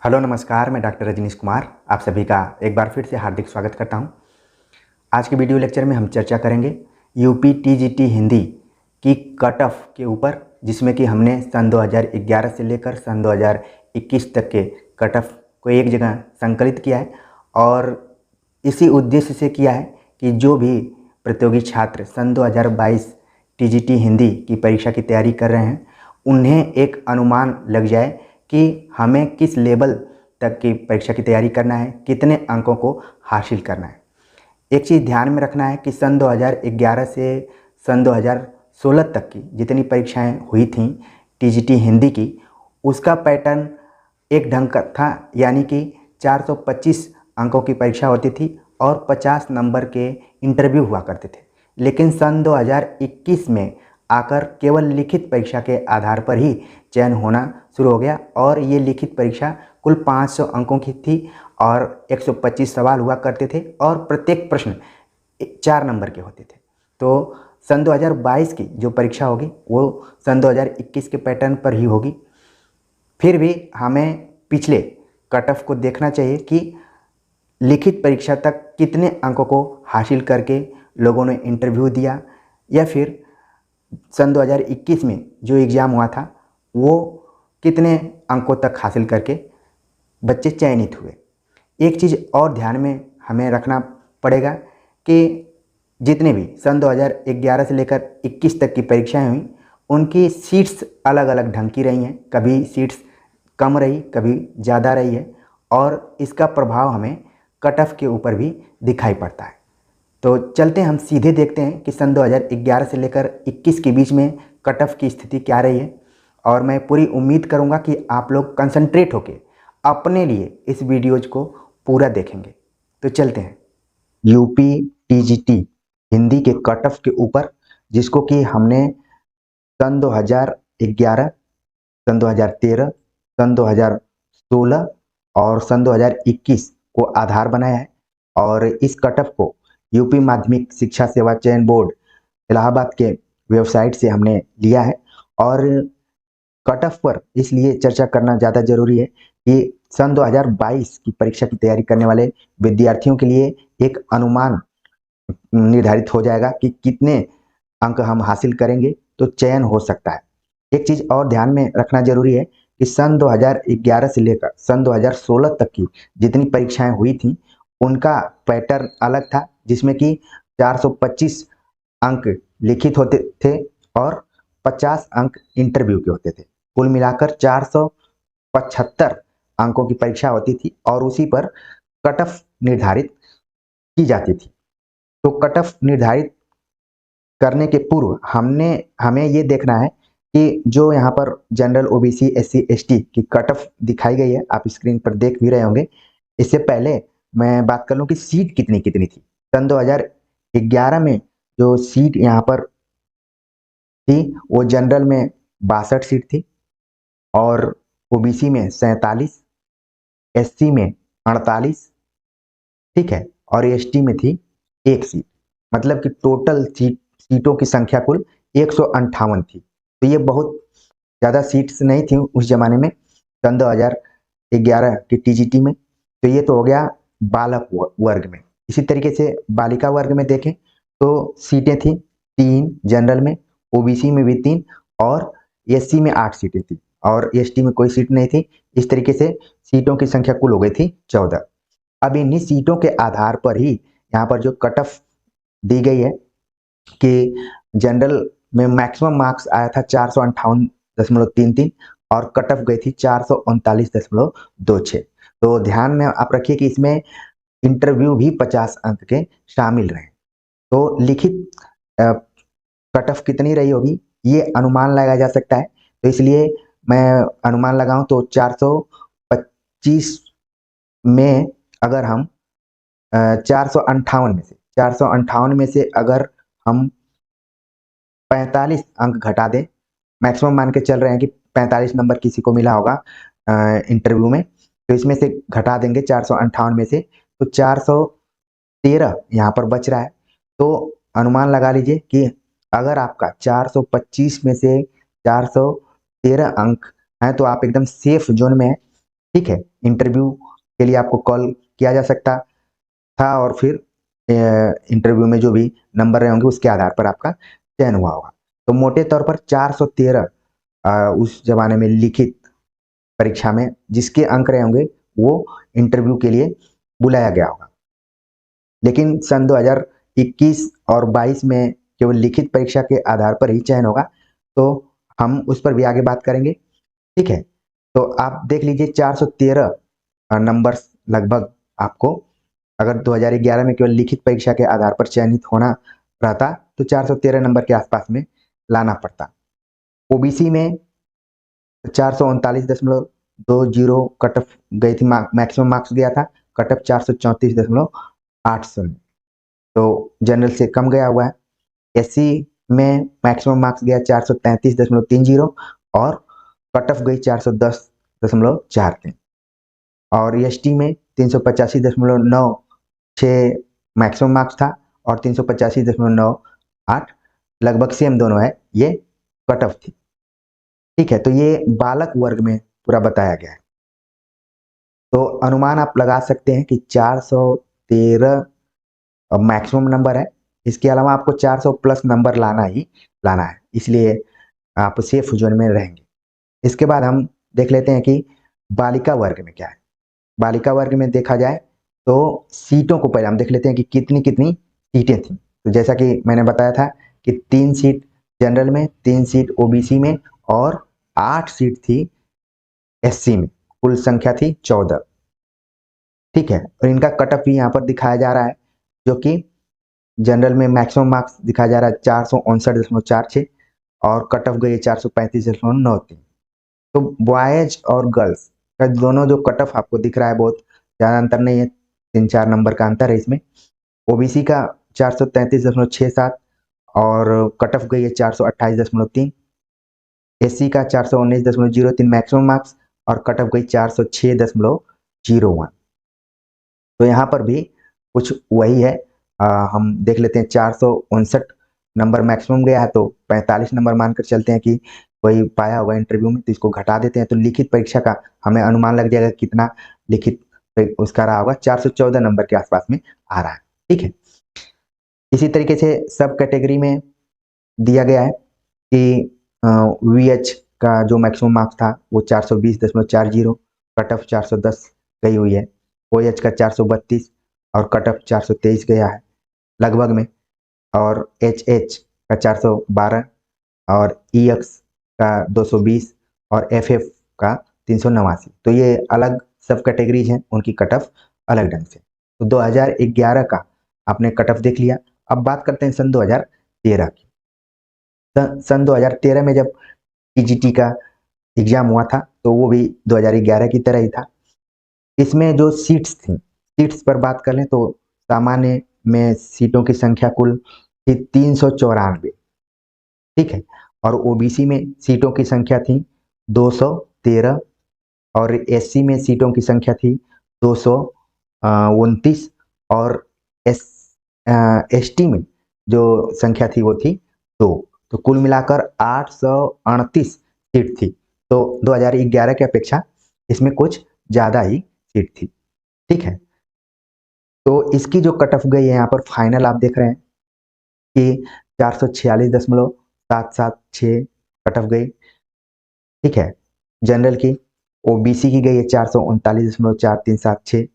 Hello नमस्कार, मैं doctor Rajneesh Kumar आप सभी का एक बार फिर से हार्दिक स्वागत करता हूं। आज के वीडियो लेक्चर में हम चर्चा करेंगे यूपी टीजीटी हिंदी की कट ऑफ के ऊपर, जिसमें कि हमने सन 2011 से लेकर सन 2021 तक के कट ऑफ को एक जगह संकलित किया है और इसी उद्देश्य से किया है कि जो भी प्रतियोगी छात्र सन 2022 टीजीटी हिंदी की परीक्षा की तैयारी कर रहे हैं उन्हें एक अनुमान लग जाए कि हमें किस लेवल तक की परीक्षा की तैयारी करना है, कितने अंकों को हासिल करना है। एक चीज़ ध्यान में रखना है कि सन 2011 से सन 2016 तक की जितनी परीक्षाएं हुई थीं टीजीटी हिंदी की, उसका पैटर्न एक ढंग का था, यानी कि 425 अंकों की परीक्षा होती थी और 50 नंबर के इंटरव्यू हुआ करते थे। लेकिन सन 2021 में आकर केवल लिखित परीक्षा के आधार पर ही चयन होना शुरू हो गया और ये लिखित परीक्षा कुल 500 अंकों की थी और 125 सवाल हुआ करते थे और प्रत्येक प्रश्न 4 नंबर के होते थे। तो सन 2022 की जो परीक्षा होगी वो सन 2021 के पैटर्न पर ही होगी। फिर भी हमें पिछले कट ऑफ को देखना चाहिए कि लिखित परीक्षा तक कितने अंकों को हासिल करके लोगों ने इंटरव्यू दिया, या फिर सन 2021 में जो एग्ज़ाम हुआ था वो कितने अंकों तक हासिल करके बच्चे चयनित हुए। एक चीज़ और ध्यान में हमें रखना पड़ेगा कि जितने भी सन 2011 से लेकर 21 तक की परीक्षाएं हुई उनकी सीट्स अलग अलग ढंग की रही हैं। कभी सीट्स कम रही, कभी ज़्यादा रही है और इसका प्रभाव हमें कट ऑफ के ऊपर भी दिखाई पड़ता है। तो चलते हैं, हम सीधे देखते हैं कि सन 2011 से लेकर 21 के बीच में कट ऑफ की स्थिति क्या रही है और मैं पूरी उम्मीद करूंगा कि आप लोग कंसंट्रेट होकर अपने लिए इस वीडियोज को पूरा देखेंगे। तो चलते हैं यूपी टीजीटी हिंदी के कट ऑफ के ऊपर, जिसको कि हमने सन 2011, सन 2013, सन 2016 और सन 2021 को आधार बनाया है और इस कट ऑफ को यूपी माध्यमिक शिक्षा सेवा चयन बोर्ड इलाहाबाद के वेबसाइट से हमने लिया है। और कट ऑफ पर इसलिए चर्चा करना ज़्यादा जरूरी है कि सन 2022 की परीक्षा की तैयारी करने वाले विद्यार्थियों के लिए एक अनुमान निर्धारित हो जाएगा कि कितने अंक हम हासिल करेंगे तो चयन हो सकता है। एक चीज़ और ध्यान में रखना जरूरी है कि सन 2011 से लेकर सन 2016 तक की जितनी परीक्षाएं हुई थी उनका पैटर्न अलग था, जिसमें कि 425 अंक लिखित होते थे और 50 अंक इंटरव्यू के होते थे। कुल मिलाकर 475 अंकों की परीक्षा होती थी और उसी पर कट ऑफ निर्धारित की जाती थी। तो कट ऑफ निर्धारित करने के पूर्व हमें ये देखना है कि जो यहाँ पर जनरल ओबीसी एससी एसटी की कट ऑफ दिखाई गई है, आप स्क्रीन पर देख भी रहे होंगे। इससे पहले मैं बात कर लूँ कि सीट कितनी कितनी थी। सन 2011 में जो सीट यहाँ पर थी वो जनरल में 62 सीट थी और ओबीसी में 47, एससी में 48, ठीक है, और एसटी में थी 1 सीट। मतलब कि टोटल सीटों की संख्या कुल 158 थी। तो ये बहुत ज़्यादा सीट्स नहीं थी उस जमाने में सन 2011 की टीजीटी में। तो ये तो हो गया बालक वर्ग में। इसी तरीके से बालिका वर्ग में देखें तो सीटें थी 3 जनरल में, ओबीसी में भी 3 और एससी में 8 सीटें थी और एसटी में कोई सीट नहीं थी। इस तरीके से सीटों की संख्या कुल हो गई थी 14। अब इन्हीं सीटों के आधार पर ही यहाँ पर जो कट ऑफ दी गई है कि जनरल में मैक्सिमम मार्क्स आया था 458.33 और कट ऑफ गई थी 439.26। तो ध्यान में आप रखिए कि इसमें इंटरव्यू भी 50 अंक के शामिल रहे। तो लिखित कट ऑफ कितनी रही होगी ये अनुमान लगाया जा सकता है। तो इसलिए मैं अनुमान लगाऊं तो 425 में अगर हम 458 में से अगर हम 45 अंक घटा दें, मैक्सिमम मान के चल रहे हैं कि 45 नंबर किसी को मिला होगा इंटरव्यू में, तो इसमें से घटा देंगे 458 में से तो 413 यहाँ पर बच रहा है। तो अनुमान लगा लीजिए कि अगर आपका 425 में से 413 अंक है तो आप एकदम सेफ जोन में हैं। ठीक है, इंटरव्यू के लिए आपको कॉल किया जा सकता था और फिर इंटरव्यू में जो भी नंबर रहे होंगे उसके आधार पर आपका चयन हुआ होगा। तो मोटे तौर पर 413 उस जमाने में लिखित परीक्षा में जिसके अंक रहे होंगे वो इंटरव्यू के लिए बुलाया गया होगा। लेकिन सन 2021 और 22 में केवल लिखित परीक्षा के आधार पर ही चयन होगा, तो हम उस पर भी आगे बात करेंगे। ठीक है, तो आप देख लीजिए 413 नंबर्स लगभग आपको, अगर 2011 में केवल लिखित परीक्षा के आधार पर चयनित होना रहता तो 413 नंबर के आसपास में लाना पड़ता। ओबीसी में 439.20 कट ऑफ गई थी, मैक्सिमम मार्क्स गया था, कट ऑफ 434.8 तो जनरल से कम गया हुआ है। एससी में मैक्सिमम मार्क्स गया 433.30 और कट ऑफ गई 410.43 और एसटी में 385.96 मैक्सिमम मार्क्स था और 385.98 लगभग सेम दोनों है, ये कट ऑफ थी। ठीक है, तो ये बालक वर्ग में पूरा बताया गया है। तो अनुमान आप लगा सकते हैं कि 413 मैक्सिमम नंबर है, इसके अलावा आपको 400 प्लस नंबर लाना है, इसलिए आप सेफ जोन में रहेंगे। इसके बाद हम देख लेते हैं कि बालिका वर्ग में क्या है। बालिका वर्ग में देखा जाए तो सीटों को पहले हम देख लेते हैं कि कितनी कितनी सीटें थी। तो जैसा कि मैंने बताया था कि 3 सीट जनरल में, 3 सीट ओबीसी में और 8 सीट थी एससी में, कुल संख्या थी 14। ठीक है, और इनका कट ऑफ भी यहाँ पर दिखाया जा रहा है, जो कि जनरल में मैक्सिमम मार्क्स दिखाया जा रहा है 459.46 और कट ऑफ गई 435.93। तो बॉयज और गर्ल्स का दोनों जो कट ऑफ आपको दिख रहा है, बहुत ज़्यादा अंतर नहीं है, 3-4 नंबर का अंतर है इसमें। ओबीसी का 433.67 और कट ऑफ गई है 428.3। एससी का 419.03 मैक्सिमम मार्क्स और कट ऑफ गई 406.01। तो यहाँ पर भी कुछ वही है। हम देख लेते हैं 459 नंबर मैक्सिमम गया है, तो 45 नंबर मानकर चलते हैं कि कोई पाया होगा इंटरव्यू में, तो इसको घटा देते हैं तो लिखित परीक्षा का हमें अनुमान लग जाएगा कितना लिखित उसका रहा होगा, 414 नंबर के आसपास में आ रहा है। ठीक है, इसी तरीके से सब कैटेगरी में दिया गया है कि वीएच का जो मैक्सिमम मार्क्स था वो 420.40, कट ऑफ 410 गई हुई है। ओएच का 432 और कट ऑफ 423 गया है लगभग में, और एच का 412 और ईएक्स का 220 और एफएफ का 389। तो ये अलग सब कैटेगरीज हैं, उनकी कट ऑफ अलग ढंग से। तो 2011 का आपने कट ऑफ देख लिया। अब बात करते हैं सन 2013 की। सन 2013 में जब टीजीटी का एग्जाम हुआ था तो वो भी 2011 की तरह ही था। इसमें जो सीट्स थी, सीट्स पर बात कर लें तो सामान्य में सीटों की संख्या कुल थी 394। ठीक है, और ओबीसी में सीटों की संख्या थी 213 और एससी में सीटों की संख्या थी 229 और एसटी में जो संख्या थी वो थी 2। तो कुल मिलाकर 838 सीट थी। तो 2011 की अपेक्षा इसमें कुछ ज़्यादा ही सीट थी। ठीक है, तो इसकी जो कट ऑफ गई है यहाँ पर फाइनल आप देख रहे हैं कि 446.776 कट ऑफ गई। ठीक है, जनरल की, ओबीसी की गई है 439.4376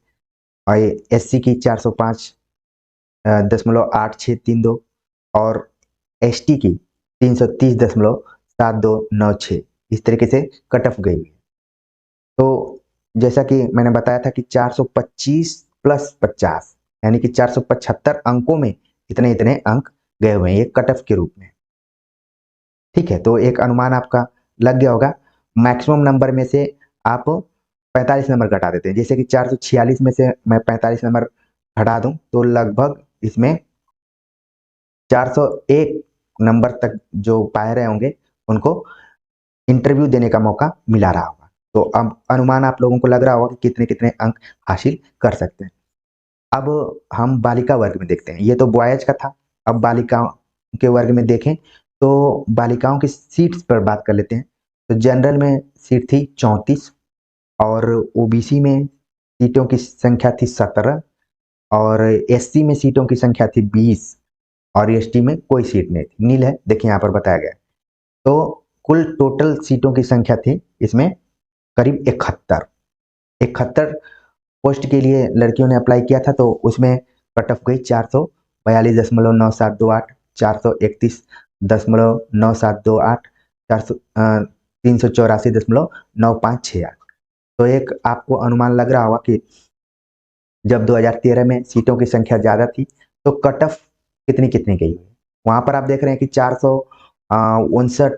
और एससी की 405.8632 और एसटी की 330.7296। इस तरीके से कट ऑफ गई। तो जैसा कि मैंने बताया था कि 425 प्लस 50 यानी कि 475 अंकों में इतने इतने अंक गए हुए हैं, ये कट ऑफ के रूप में। ठीक है, तो एक अनुमान आपका लग गया होगा। मैक्सिमम नंबर में से आप 45 नंबर घटा देते हैं, जैसे कि 446 में से मैं 45 नंबर हटा दूं तो लगभग इसमें 401 नंबर तक जो पाए रहे होंगे उनको इंटरव्यू देने का मौका मिला रहा होगा। तो अब अनुमान आप लोगों को लग रहा होगा कि कितने कितने अंक हासिल कर सकते हैं। अब हम बालिका वर्ग में देखते हैं, ये तो बॉयज का था। अब बालिकाओं के वर्ग में देखें तो बालिकाओं की सीट्स पर बात कर लेते हैं। तो जनरल में सीट थी 34 और ओबीसी में सीटों की संख्या थी 17 और एससी में सीटों की संख्या थी 20 और एसटी में कोई सीट नहीं थी, नील है। देखिए यहाँ पर बताया गया। तो कुल टोटल सीटों की संख्या थी इसमें करीब 71 पोस्ट के लिए लड़कियों ने अप्लाई किया था, तो उसमें कट ऑफ गई 442.9728, 431.9728, 384.9568। तो एक आपको अनुमान लग रहा होगा कि जब 2013 में सीटों की संख्या ज़्यादा थी तो कट ऑफ कितनी कितनी गई। वहाँ पर आप देख रहे हैं कि 459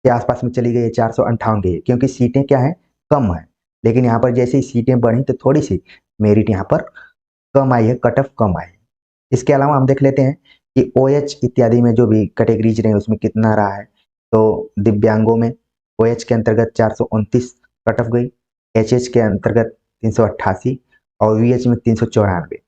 के आसपास में चली गई है, 458 गई है, क्योंकि सीटें क्या है, कम है। लेकिन यहाँ पर जैसे ही सीटें बढ़ी तो थोड़ी सी मेरिट यहाँ पर कम आई है, कट ऑफ कम आई है। इसके अलावा हम देख लेते हैं कि ओएच इत्यादि में जो भी कैटेगरीज रहे उसमें कितना रहा है। तो दिव्यांगों में ओएच के अंतर्गत 429 कट ऑफ गई, एचएच के अंतर्गत 388 और वीएच में 394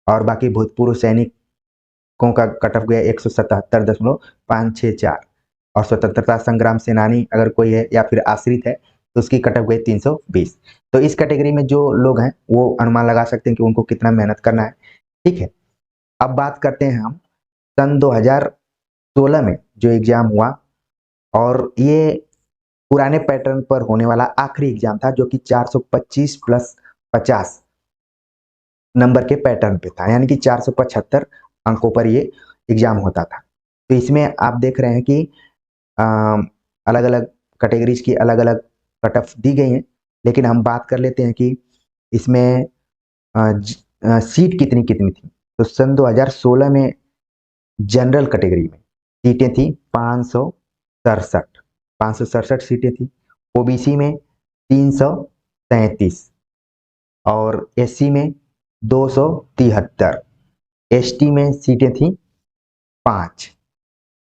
और बाकी भूतपूर्व सैनिकों का कट ऑफ गया 177.564 और स्वतंत्रता संग्राम सेनानी अगर कोई है या फिर आश्रित है तो उसकी कट ऑफ गई 320। तो इस कैटेगरी में जो लोग हैं वो अनुमान लगा सकते हैं कि उनको कितना मेहनत करना है। ठीक है, अब बात करते हैं हम सन 2016 में जो एग्जाम हुआ, और ये पुराने पैटर्न पर होने वाला आखिरी एग्जाम था जो कि 425 प्लस 50 नंबर के पैटर्न पे था, यानी कि 475 अंकों पर ये एग्जाम होता था। तो इसमें आप देख रहे हैं कि अलग अलग कैटेगरीज की अलग अलग कट ऑफ दी गई हैं, लेकिन हम बात कर लेते हैं कि इसमें सीट कितनी कितनी थी। तो सन 2016 में जनरल कैटेगरी में सीटें थी 567 सीटें थी। ओबीसी में 333 और एससी में 273, एसटी में सीटें थी 5।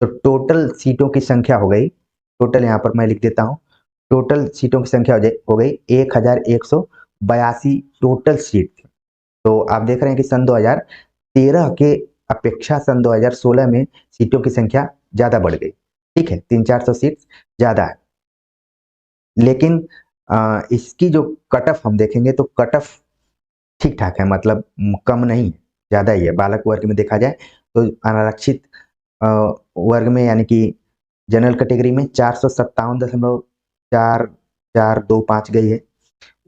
तो टोटल सीटों की संख्या हो गई, टोटल यहाँ पर मैं लिख देता हूँ, टोटल सीटों की संख्या हो गई 1182 टोटल सीट थी। तो आप देख रहे हैं कि सन 2013 के अपेक्षा सन 2016 में सीटों की संख्या ज़्यादा बढ़ गई। ठीक है, 300-400 सीट ज़्यादा है, लेकिन इसकी जो कट ऑफ हम देखेंगे तो कट ऑफ ठीक ठाक है, मतलब कम नहीं है, ज़्यादा ही है। बालक वर्ग में देखा जाए तो अनारक्षित वर्ग में यानी कि जनरल कैटेगरी में 457.4425 गई है,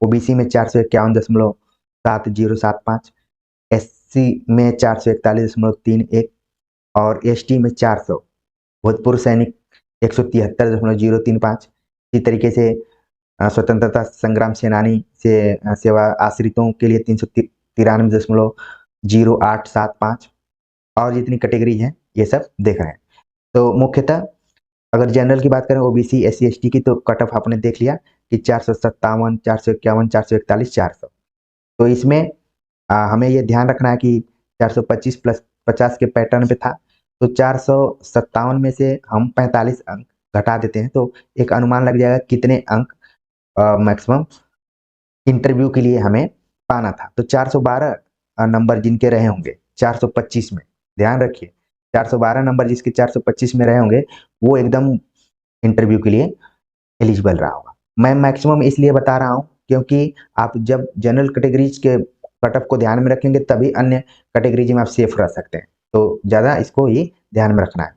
ओबीसी में 451.7075, एससी में 441.31 और एसटी में 400, भूतपूर्व सैनिक 173.035। इसी तरीके से स्वतंत्रता संग्राम सेनानी से सेवा आश्रितों के लिए 393.0875 और जितनी कैटेगरी है ये सब देख रहे हैं। तो मुख्यतः अगर जनरल की बात करें ओबीसी एससी एसटी की, तो कट ऑफ आपने देख लिया कि 457, 451, 441, 400। तो इसमें हमें ये ध्यान रखना है कि 425 प्लस 50 के पैटर्न पे था, तो 457 में से हम 45 अंक घटा देते हैं तो एक अनुमान लग जाएगा कितने अंक मैक्सिमम इंटरव्यू के लिए हमें पाना था। तो 412 नंबर जिनके रहे होंगे 425 में, ध्यान रखिए 412 नंबर जिसके 425 में रहे होंगे वो एकदम इंटरव्यू के लिए एलिजिबल रहा होगा। मैं मैक्सिमम इसलिए बता रहा हूँ क्योंकि आप जब जनरल कैटेगरीज के कट ऑफ को ध्यान में रखेंगे तभी अन्य कैटेगरीज में आप सेफ रह सकते हैं, तो ज़्यादा इसको ही ध्यान में रखना है।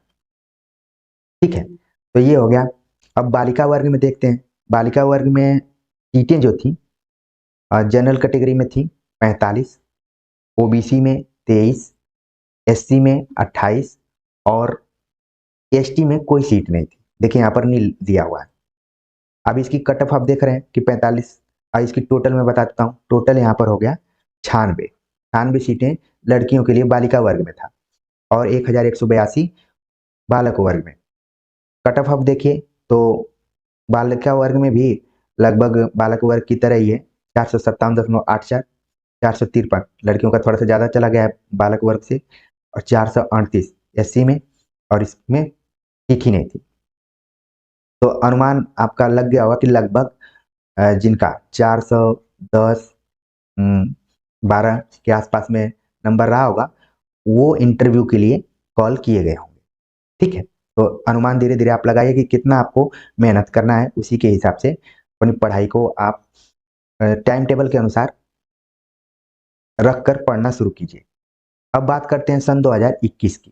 ठीक है, तो ये हो गया। अब बालिका वर्ग में देखते हैं। बालिका वर्ग में सीटें जो थी जनरल कैटेगरी में थी 45, ओबीसी में 23, एससी में 28 और एसटी में कोई सीट नहीं थी। देखिए यहाँ पर नील दिया हुआ है। अब इसकी कट ऑफ आप देख रहे हैं कि 45। अब इसकी टोटल मैं बता देता हूँ, टोटल यहाँ पर हो गया 96 सीटें लड़कियों के लिए बालिका वर्ग में था और 1182 बालक वर्ग में। कट ऑफ आप देखिए तो बालिका वर्ग में भी लगभग बालक वर्ग की तरह ही है, 457.84, 453 लड़कियों का थोड़ा सा ज़्यादा चला गया है बालक वर्ग से, और 438 एससी में, और इसमें ठीक ही नहीं थी। तो अनुमान आपका लग गया होगा कि लगभग जिनका 410 12 के आसपास में नंबर रहा होगा वो इंटरव्यू के लिए कॉल किए गए होंगे। ठीक है, तो अनुमान धीरे धीरे आप लगाइए कि कितना आपको मेहनत करना है, उसी के हिसाब से अपनी पढ़ाई को आप टाइम टेबल के अनुसार रख कर पढ़ना शुरू कीजिए। अब बात करते हैं सन 2021 की।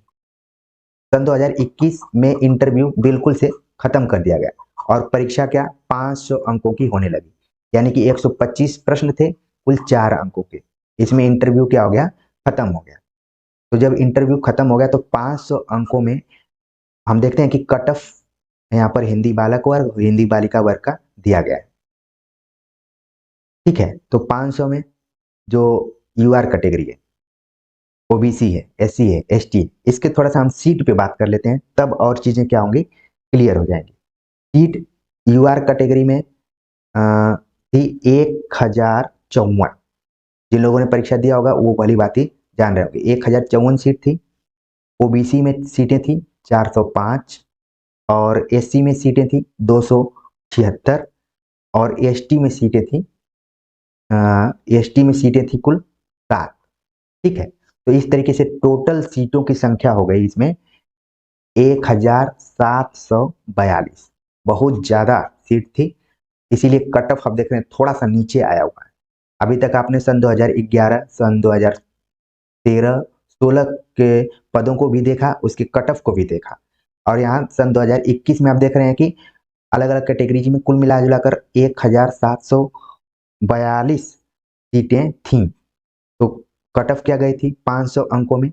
सन 2021 में इंटरव्यू बिल्कुल से खत्म कर दिया गया और परीक्षा क्या 500 अंकों की होने लगी, यानी कि 125 प्रश्न थे कुल 4 अंकों के। इसमें इंटरव्यू क्या हो गया, खत्म हो गया। तो जब इंटरव्यू खत्म हो गया तो 500 अंकों में हम देखते हैं कि कट ऑफ यहाँ पर हिंदी बालक वर्ग और हिंदी बालिका वर्ग का दिया गया है। ठीक है, तो 500 में जो यूआर कैटेगरी है, ओबीसी है, एससी है, एसटी, इसके थोड़ा सा हम सीट पे बात कर लेते हैं, तब और चीजें क्या होंगी, क्लियर हो जाएंगी। सीट यूआर कैटेगरी में थी 1054। जिन लोगों ने परीक्षा दिया होगा वो भली बात ही जान रहे होंगे। 1054 सीट थी। ओबीसी में सीटें थी 405 और एससी में सीटें थी 276 और एसटी में सीटें थी कुल 7। ठीक है, तो इस तरीके से टोटल सीटों की संख्या हो गई इसमें 1742। बहुत ज्यादा सीट थी, इसीलिए कट ऑफ आप देख रहे हैं थोड़ा सा नीचे आया हुआ है। अभी तक आपने सन 2011, सन 2013, 16 के पदों को भी देखा, उसके कट ऑफ को भी देखा, और यहाँ सन 2021 में आप देख रहे हैं कि अलग अलग कैटेगरीज में कुल मिला जुलाकर 1742 सीटें थीं। तो कट ऑफ क्या गई थी 500 अंकों में।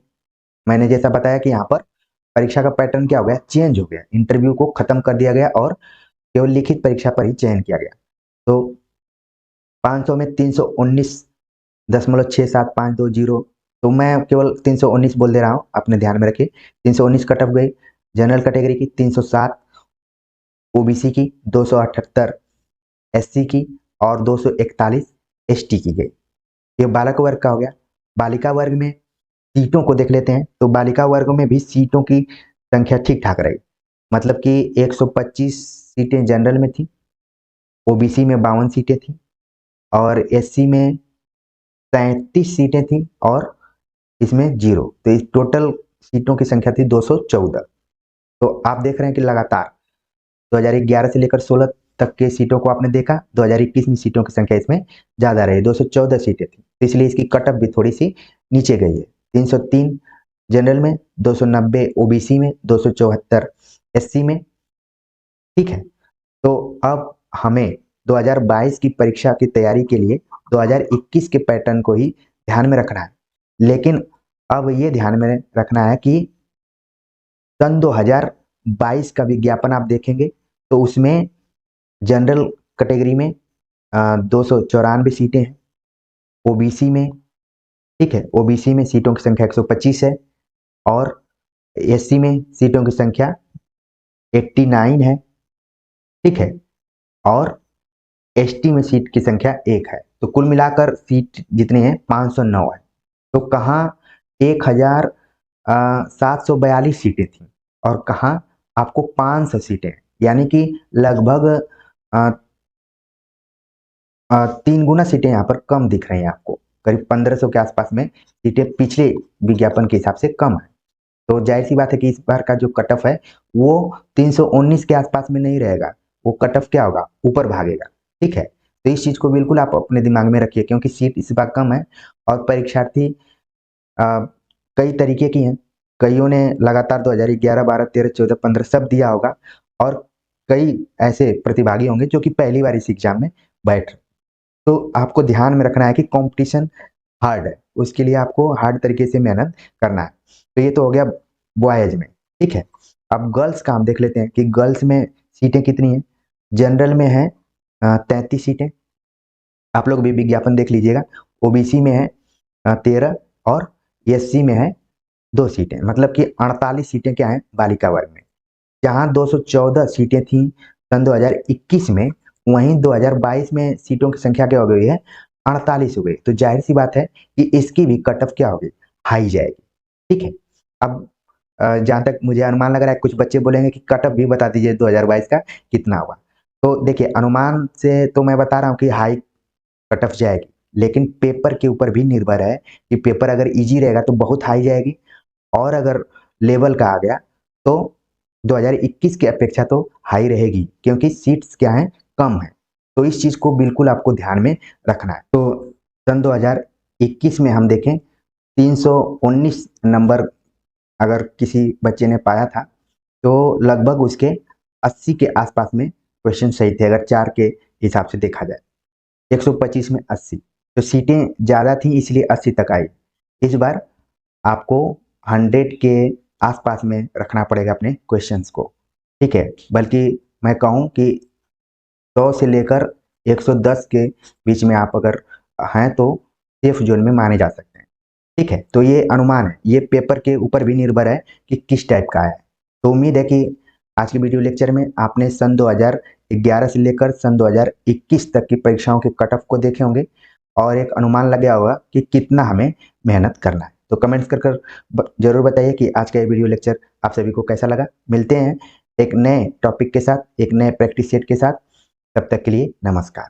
मैंने जैसा बताया कि यहाँ पर परीक्षा का पैटर्न क्या हो गया, चेंज हो गया। इंटरव्यू को खत्म कर दिया गया और केवल लिखित परीक्षा पर ही चयन किया गया। तो 500 में 319.67520, तो मैं केवल 319 बोल दे रहा हूँ, अपने ध्यान में रखिए। 319 कट ऑफ गई। जनरल कैटेगरी की 307, ओबीसी की 278, एससी की और 241 एसटी की गई। ये बालक वर्ग का हो गया। बालिका वर्ग में सीटों को देख लेते हैं, तो बालिका वर्ग में भी सीटों की संख्या ठीक ठाक रही। मतलब कि 125 सीटें जनरल में थी, ओबीसी में 52 सीटें थी और एससी में 37 सीटें थी और इसमें 0। तो इस टोटल सीटों की संख्या थी 214। तो आप देख रहे हैं कि लगातार 2011 से लेकर 16 तक के सीटों को आपने देखा, 2021 में सीटों की संख्या इसमें ज्यादा रही, 214 सीटें थी, तो इसलिए इसकी कटअप भी थोड़ी सी नीचे गई है। 303 जनरल में, 290 ओबीसी में, 274 एससी में। ठीक है, तो अब हमें 2022 की परीक्षा की तैयारी के लिए 2021 के पैटर्न को ही ध्यान में रखना है। लेकिन अब ये ध्यान में रखना है कि सन 2022 का विज्ञापन आप देखेंगे तो उसमें जनरल कैटेगरी में 294 सीटें हैं। ओबीसी में, ठीक है, ओबीसी में सीटों की संख्या 125 है और एससी में सीटों की संख्या 89 है। ठीक है, और एसटी में सीट की संख्या 1 है। तो कुल मिलाकर सीट जितने हैं 509 है। तो कहाँ 1742 सीटें थी और कहाँ आपको 500 सीटें, यानी कि लगभग 3 गुना सीटें यहाँ पर कम दिख रही हैं आपको। करीब 1500 के आसपास में सीटें पिछले विज्ञापन के हिसाब से कम है। तो जाहिर सी बात है कि इस बार का जो कट ऑफ है वो 319 के आसपास में नहीं रहेगा, वो कट ऑफ क्या होगा, ऊपर भागेगा। ठीक है, तो इस चीज को बिल्कुल आप अपने दिमाग में रखिए, क्योंकि सीट इस बार कम है और परीक्षार्थी कई तरीके की हैं। कईयों ने लगातार 2011, 12, 13, 14, 15 सब दिया होगा और कई ऐसे प्रतिभागी होंगे जो कि पहली बार इस एग्जाम में बैठ रहे। तो आपको ध्यान में रखना है कि कंपटीशन हार्ड है, उसके लिए आपको हार्ड तरीके से मेहनत करना है। तो ये तो हो गया बॉयज में। ठीक है, अब गर्ल्स का हम देख लेते हैं कि गर्ल्स में सीटें कितनी हैं। जनरल में है 33 सीटें, आप लोग भी विज्ञापन देख लीजिएगा। ओबीसी में है 13 और एससी में है 2 सीटें, मतलब कि 48 सीटें क्या हैं बालिका वर्ग में। जहां 214 सीटें थी सन 2021 में, वहीं 2022 में सीटों की संख्या क्या हो गई है, 48 हो गई। तो जाहिर सी बात है कि इसकी भी कट ऑफ क्या होगी, हाई जाएगी। ठीक है, अब जहां तक मुझे अनुमान लग रहा है कुछ बच्चे बोलेंगे कि कट ऑफ भी बता दीजिए 2022 का कितना होगा। तो देखिए, अनुमान से तो मैं बता रहा हूँ कि हाई कट ऑफ जाएगी, लेकिन पेपर के ऊपर भी निर्भर है कि पेपर अगर इजी रहेगा तो बहुत हाई जाएगी, और अगर लेवल का आ गया तो 2021 की अपेक्षा तो हाई रहेगी, क्योंकि सीट्स क्या हैं, कम है। तो इस चीज़ को बिल्कुल आपको ध्यान में रखना है। तो सन 2021 में हम देखें 319 नंबर अगर किसी बच्चे ने पाया था तो लगभग उसके 80 के आसपास में क्वेश्चन सही थे, अगर 4 के हिसाब से देखा जाए। 125 में 80, तो सीटें ज़्यादा थी इसलिए 80 तक आई। इस बार आपको 100 के आसपास में रखना पड़ेगा अपने क्वेश्चंस को, ठीक है। बल्कि मैं कहूँ कि 100 से लेकर 110 के बीच में आप अगर हैं तो सेफ जोन में माने जा सकते हैं, ठीक है। तो ये अनुमान है, ये पेपर के ऊपर भी निर्भर है कि किस टाइप का है। तो उम्मीद है कि आज के वीडियो लेक्चर में आपने सन 2011 से लेकर सन 2021 तक की परीक्षाओं के कट ऑफ को देखे होंगे और एक अनुमान लग गया होगा कि कितना हमें मेहनत करना है। तो कमेंट्स कर जरूर बताइए कि आज का ये वीडियो लेक्चर आप सभी को कैसा लगा। मिलते हैं एक नए टॉपिक के साथ, एक नए प्रैक्टिस सेट के साथ। तब तक के लिए नमस्कार।